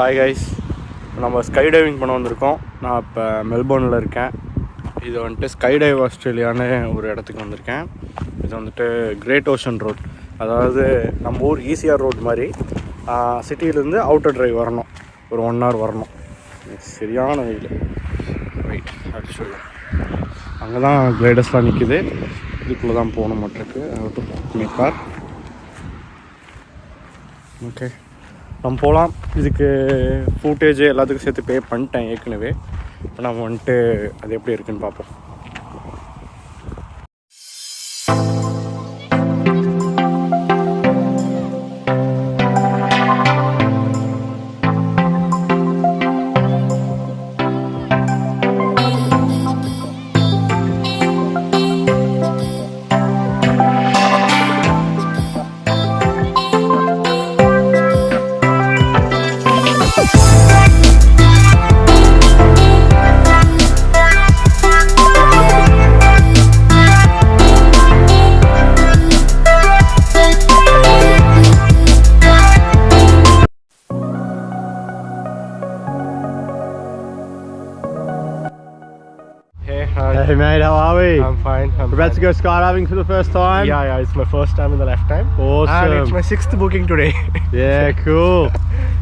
Hi guys, நம்ம skydiving பண்ண வந்திருக்கோம். நான் இப்போ மெல்போர்னில் இருக்கேன். இது வந்துட்டு ஸ்கைடைவ் ஆஸ்திரேலியான்னு ஒரு இடத்துக்கு வந்திருக்கேன். இது வந்துட்டு கிரேட் ஓஷன் ரோட், அதாவது நம்ம ஊர் ஈசிஆர் ரோட் மாதிரி சிட்டியிலேருந்து அவுட்டர் டிரைவ் வரணும், ஒரு 1 hour வரணும். சரியான வெயில். ரைட், ஆக்சுவலி அங்கே தான் கிளைடர்ஸ்லாம் நிற்கிது. இதுக்குள்ளே தான் போகணும் மாட்டிருக்கு கார். ஓகே, நம்ம போகலாம். இதுக்கு ஃபுட்டேஜ் எல்லாத்துக்கும் சேர்த்து பே பண்ணிட்டேன் ஏற்கனவே. இப்போ நம்ம வந்துட்டு அது எப்படி இருக்குன்னு பார்ப்போம். Hey mate, how are we? I'm fine. We're about to go skydiving for the first time. Yeah, it's my first time in the lifetime. Awesome. And it's my 6th booking today. Yeah, cool.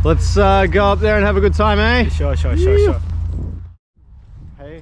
Let's go up there and have a good time, eh? Sure. Hey.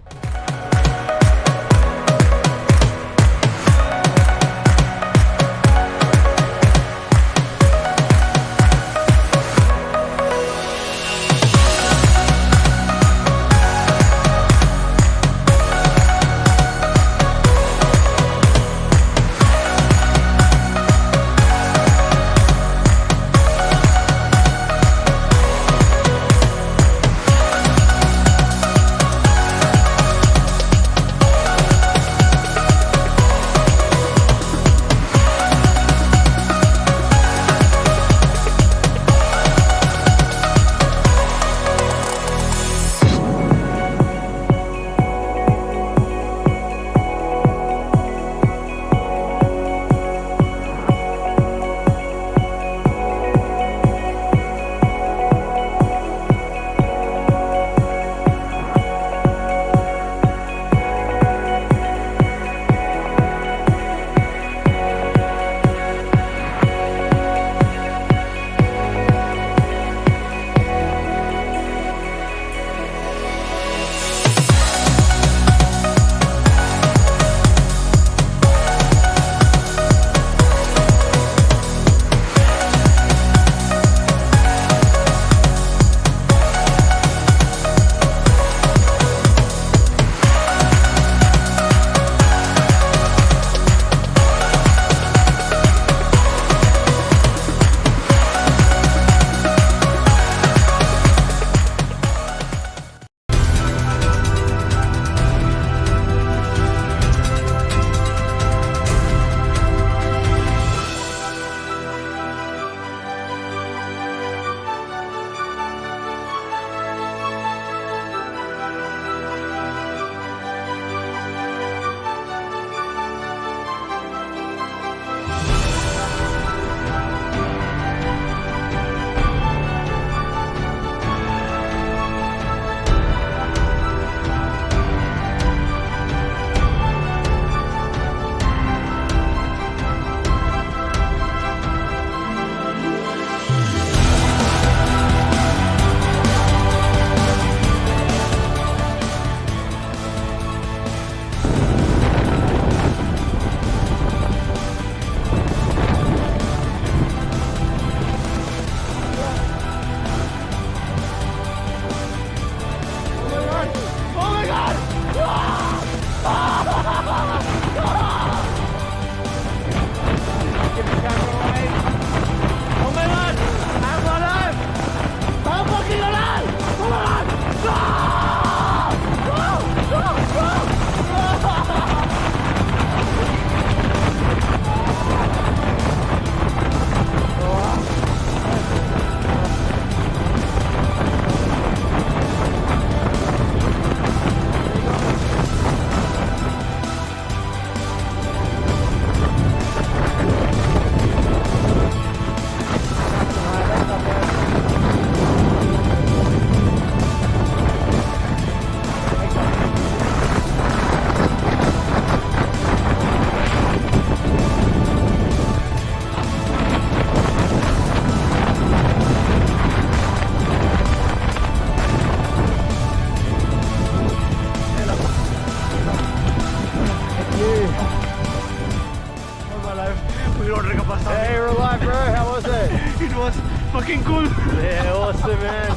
cool. Yeah, awesome, man.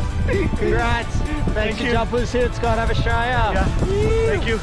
Congrats. Thanks Thank for you. jumpers here at Skydive Australia. Yeah. Thank you.